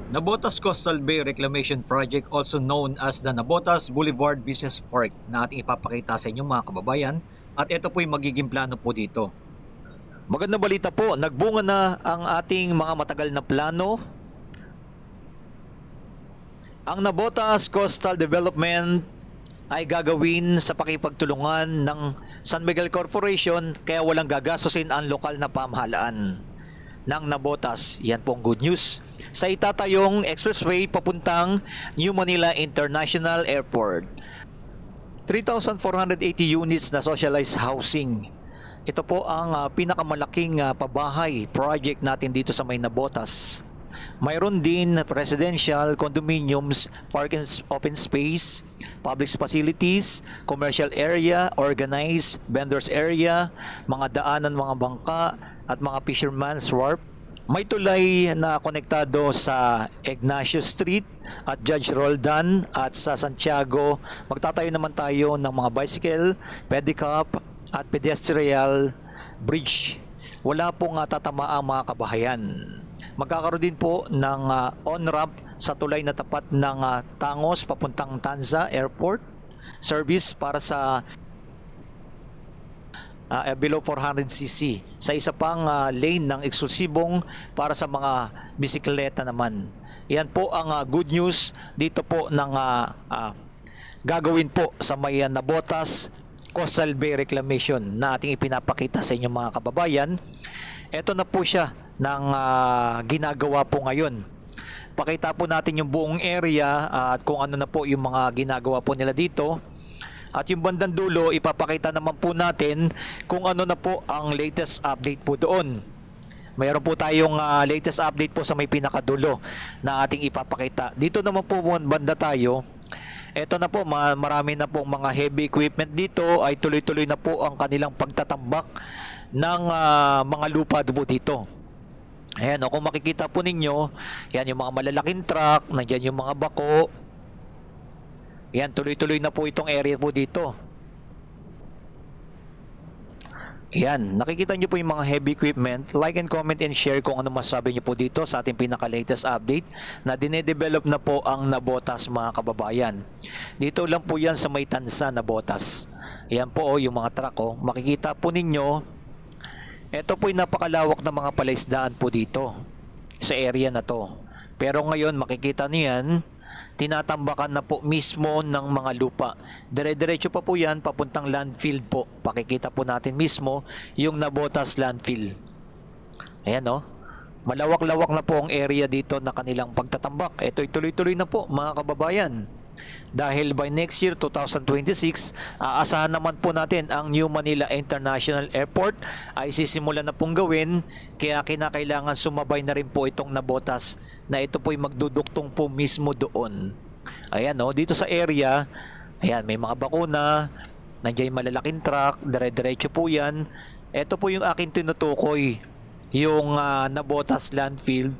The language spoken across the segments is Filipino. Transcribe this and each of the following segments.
Nabotas Coastal Bay Reclamation Project, also known as the Nabotas Boulevard Business Park, na ating ipapakita sa inyo mga kababayan, at ito po yung magiging plano po dito. Magandang balita po, nagbunga na ang ating mga matagal na plano. Ang Nabotas Coastal Development ay gagawin sa pakipagtulungan ng San Miguel Corporation, kaya walang gagastusin ang lokal na pamahalaan ng Nabotas. Yan pong good news. Sa itatayong expressway papuntang New Manila International Airport. 3,480 units na socialized housing. Ito po ang pinakamalaking pabahay project natin dito sa may Nabotas. Mayroon din residential, condominiums, park and open space, public facilities, commercial area, organized vendors area, mga daanan, mga bangka at mga fisherman's wharf. May tulay na konektado sa Ignacio Street at Judge Roldan, at sa Santiago magtatayo naman tayo ng mga bicycle, pedicab at pedestrian bridge. Wala pong tatamaang mga kabahayan. Magkakaroon din po ng on-ramp sa tulay na tapat ng Tangos papuntang Tanza Airport service para sa below 400cc. Sa isa pang lane ng eksklusibong para sa mga bisikleta naman. Yan po ang good news dito po ng gagawin po sa may Nabotas Coastal Bay Reclamation na ating ipinapakita sa inyo mga kababayan. Ito na po siya ng ginagawa po ngayon. Pakita po natin yung buong area at kung ano na po yung mga ginagawa po nila dito. At yung bandang dulo, ipapakita naman po natin kung ano na po ang latest update po doon. Mayroon po tayong latest update po sa may pinakadulo na ating ipapakita. Dito naman po banda tayo. Ito na po, marami na po mga heavy equipment dito, ay tuloy-tuloy na po ang kanilang pagtatambak ng mga lupa po dito. Ayan, kung makikita po ninyo, yan yung mga malalaking truck, nandiyan yung mga bako. Yan, tuloy-tuloy na po itong area po dito. Yan, nakikita nyo po yung mga heavy equipment. Like and comment and share kung ano masasabi nyo po dito sa ating pinaka-latest update na dinedevelop na po ang Nabotas mga kababayan. Dito lang po yan sa may Tansa, Nabotas. Yan po yung mga truck. Makikita po ninyo, ito po yung napakalawak na mga palaisdaan po dito sa area na to. Pero ngayon makikita niyo yan, tinatambakan na po mismo ng mga lupa. Dire-diretso pa po yan papuntang landfill po. Pakikita po natin mismo yung Nabotas landfill. Ayan malawak-lawak na po ang area dito na kanilang pagtatambak. Ito tuloy-tuloy na po mga kababayan. Dahil by next year 2026, aasahan naman po natin ang New Manila International Airport ay sisimulan na pong gawin, kaya kinakailangan sumabay na rin po itong Nabotas na ito po'y magduduktong po mismo doon. Ayan dito sa area, ayan may mga bakuna, nandiyan yung malalaking truck, dire-diretso po yan. Ito po yung aking tinutukoy, yung Nabotas landfill.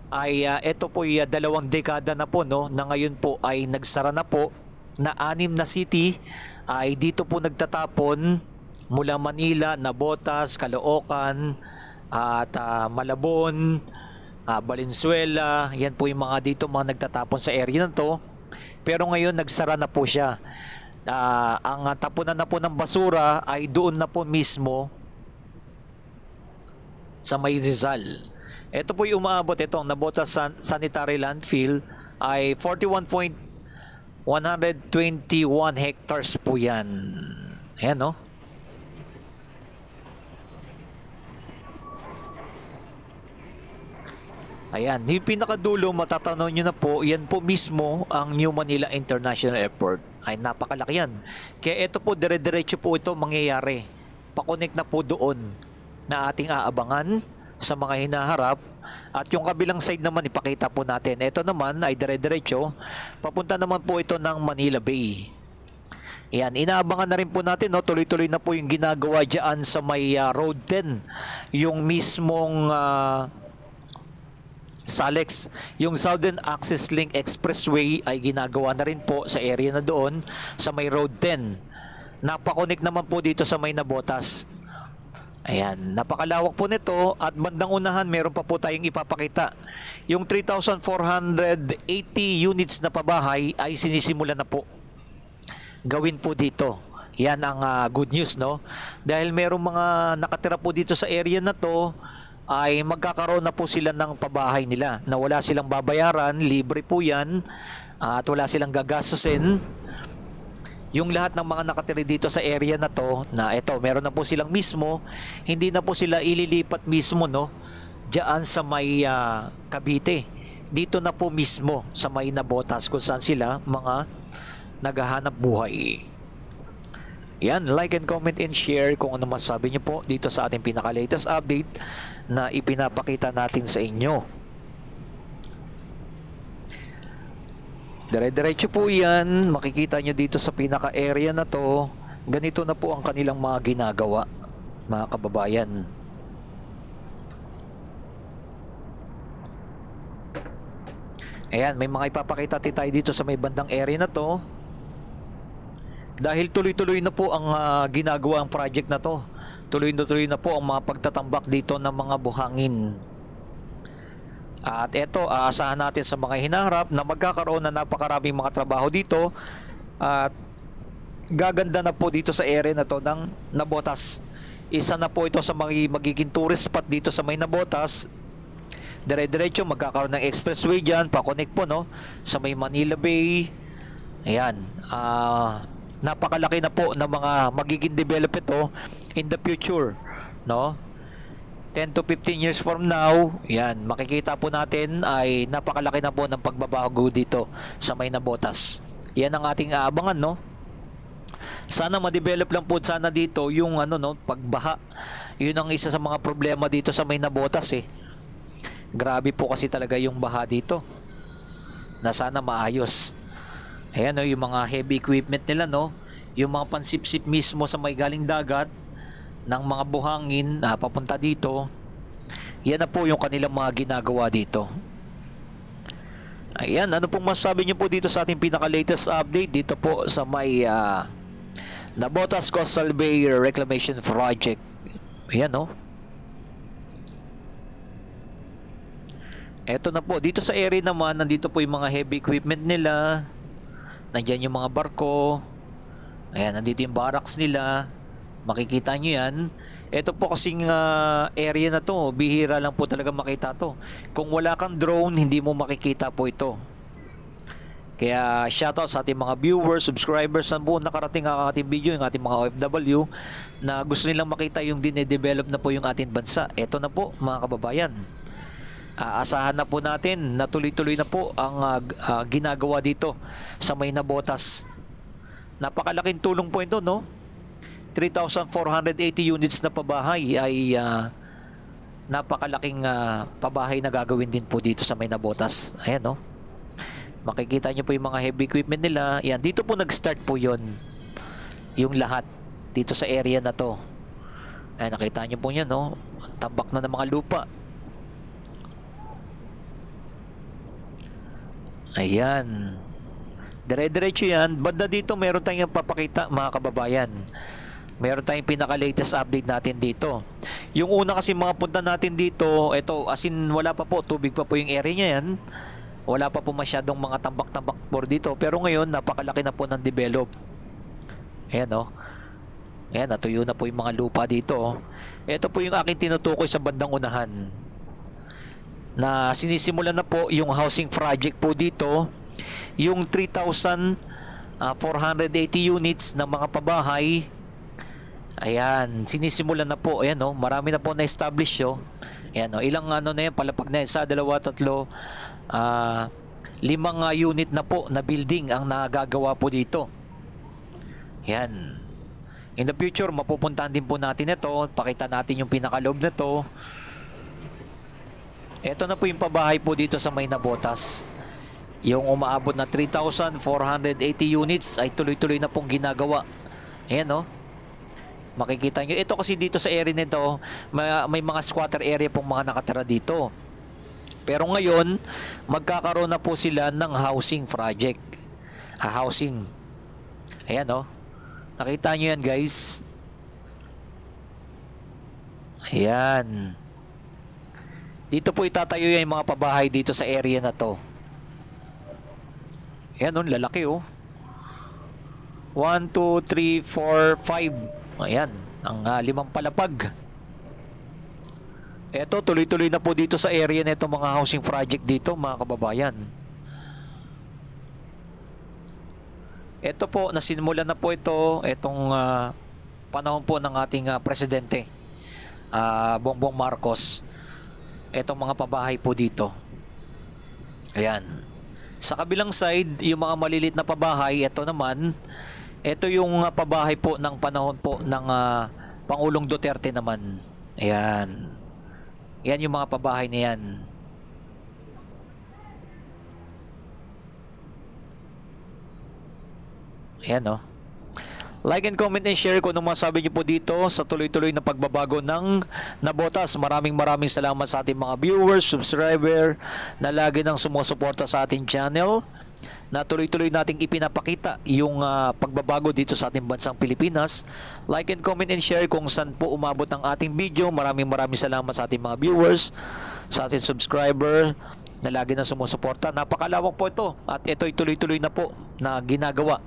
Ay ito po 2 dekada na po na ngayon po ay nagsara na po, na 6 na city ay dito po nagtatapon mula Manila, Nabotas, Caloocan at Malabon, Valenzuela. Yan po yung mga dito mga nagtatapon sa area na to. Pero ngayon nagsara na po siya. Ang tapunan na po ng basura ay doon na po mismo sa may Rizal. Ito po yung umaabot, itong Nabotas Sanitary Landfill ay 41.121 hectares po yan. Ayan Ayan, yung pinakadulo matatanaw nyo na po, yan po mismo ang New Manila International Airport. Ay napakalaki yan. Kaya ito po, dire-diretso po ito mangyayari. Pakonek na po doon na ating aabangan sa mga hinaharap. At yung kabilang side naman ipakita po natin. Ito naman ay dire-diretso, papunta naman po ito ng Manila Bay. Yan, inaabangan na rin po natin tuloy-tuloy na po yung ginagawa dyan sa may Road 10, yung mismong Salex. Yung Southern Access Link Expressway ay ginagawa na rin po sa area na doon sa may Road 10. Napakonek naman po dito sa may Nabotas. Ayan, napakalawak po nito at bandang unahan meron pa po tayong ipapakita. Yung 3,480 units na pabahay ay sinisimula na po gawin po dito. Yan ang good news, no? Dahil merong mga nakatira po dito sa area na to ay magkakaroon na po sila ng pabahay nila na wala silang babayaran, libre po yan at wala silang gagastusin. Yung lahat ng mga nakatira dito sa area na to, na ito, meron na po silang mismo, hindi na po sila ililipat mismo, no? Diyan sa may Cavite. Dito na po mismo sa may Nabotas kung saan sila mga naghahanap buhay. Yan, like and comment and share kung ano masasabi nyo po dito sa ating pinaka-latest update na ipinapakita natin sa inyo. Dire-diretso po yan, makikita nyo dito sa pinaka-area na to. Ganito na po ang kanilang mga ginagawa, mga kababayan. Ayan, may mga ipapakita tayo dito sa may bandang area na to. Dahil tuloy-tuloy na po ang ginagawa ang project na to. Tuloy na po ang mga pagtatambak dito ng mga buhangin. At eto, aasahan natin sa mga hinaharap na magkakaroon na napakaraming mga trabaho dito. At gaganda na po dito sa area na to ng Nabotas. Isa na po ito sa magiging tourist spot dito sa may Nabotas. Dire-diretso magkakaroon ng expressway dyan, pa-connect po, no, sa may Manila Bay. Ayan, napakalaki na po ng mga magiging develop ito in the future, no? 10 to 15 years from now, yan, makikita po natin ay napakalaki na po ng pagbabago dito sa may Nabotas. Yan ang ating aabangan, no? Sana ma-develop lang po sana dito yung ano, no, pagbaha. Yun ang isa sa mga problema dito sa may Nabotas, eh. Grabe po kasi talaga yung baha dito. Na sana maayos. Ayan, no, yung mga heavy equipment nila, no, yung mga pansipsip mismo sa may galing dagat ng mga buhangin papunta dito. Yan na po yung kanilang mga ginagawa dito. Ayan, ano pong masasabi nyo po dito sa ating pinaka-latest update dito po sa may Nabotas Coastal Bay Reclamation Project. Ayan, no. Eto na po, dito sa area naman, nandito po yung mga heavy equipment nila. Nandiyan yung mga barko. Ayan, nandito yung barracks nila. Makikita nyo yan. Ito po kasing area na to, bihira lang po talaga makita to. Kung wala kang drone, hindi mo makikita po ito. Kaya shoutout sa ating mga viewers, subscribers na buong nakarating ang ating video, yung ating mga OFW na gusto nilang makita yung dinedevelop na po yung ating bansa. Ito na po mga kababayan. Aasahan na po natin na tuloy-tuloy na po ang ginagawa dito sa may Nabotas. Napakalaking tulong po ito, no? 3,480 units na pabahay ay napakalaking pabahay na gagawin din po dito sa may Nabotas. Ayan, no? Makikita nyo po yung mga heavy equipment nila. Ayan, dito po nag-start po yon, yung lahat dito sa area na to. Ayan, nakita nyo po yan, no? Tambak na ng mga lupa. Ayan. Dire-diretso yan. Banda dito meron tayong papakita mga kababayan. Meron tayong pinaka-latest update natin dito. Yung una kasi mga punta natin dito, ito, as in wala pa po, tubig pa po yung area niya yan. Wala pa po masyadong mga tambak-tambak po dito. Pero ngayon, napakalaki na po ng develop. Ayan, o. Ayan, natuyo na po yung mga lupa dito, o. Ito po yung aking tinutukoy sa bandang unahan. Na sinisimulan na po yung housing project po dito. Yung 3,480 units ng mga pabahay. Ayan, sinisimulan na po. Ayan, no, marami na po na-establish, oh. Ayan, no, ilang ano na yan, palapag na yan, sa 2, 3, 5 unit na po na building ang nagagawa po dito. Ayan. In the future, mapupuntahan din po natin ito. Pakita natin yung pinakaloob na to. Ito na po yung pabahay po dito sa may Nabotas. Yung umaabot na 3,480 units ay tuloy-tuloy na pong ginagawa. Ayan, no. Makikita nyo. Ito kasi dito sa area nito, may mga squatter area pong mga nakatira dito. Pero ngayon, magkakaroon na po sila ng housing project. Housing. Ayan, no. Nakita nyo yan, guys. Ayan. Dito po itatayo yung mga pabahay dito sa area na to. Ayan, oh, lalaki oh. 1, 2, 3, 4, 5. Ayan, ang 5 palapag. Eto, tuloy-tuloy na po dito sa area nito mga housing project dito mga kababayan. Ito po, nasinmulan na po ito, itong panahon po ng ating presidente, Bongbong Marcos. Itong mga pabahay po dito. Ayan. Sa kabilang side, yung mga malilit na pabahay, ito naman, ito yung pabahay po ng panahon po ng Pangulong Duterte naman. Ayan. Yan yung mga pabahay na yan. Ayan, no? Like and comment and share kung anong masabi niyo po dito sa tuloy-tuloy na pagbabago ng Nabotas. Maraming salamat sa ating mga viewers, subscriber na lagi nang sumusuporta sa ating channel, na tuloy-tuloy nating ipinapakita yung pagbabago dito sa ating bansang Pilipinas. Like and comment and share kung saan po umabot ang ating video. Maraming salamat sa ating mga viewers, sa ating subscriber na lagi nang sumusuporta. Napakalawak po ito at ito'y tuloy-tuloy na po na ginagawa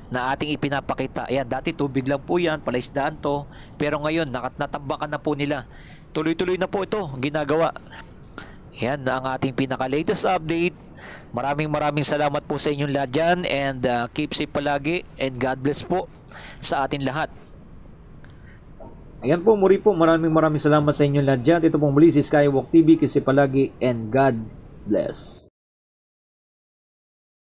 na ating ipinapakita. Ayan, dati tubig lang po yan, palaisdaan to, pero ngayon natambakan na po nila. Tuloy-tuloy na po ito ginagawa. Ayan ang ating pinaka-latest update. Maraming salamat po sa inyong lahat dyan, and keep safe palagi, and God bless po sa atin lahat. Ayan po, muli po, maraming salamat sa inyong lahat dyan. Ito pong muli si Skywalk TV, keep safe palagi, and God bless.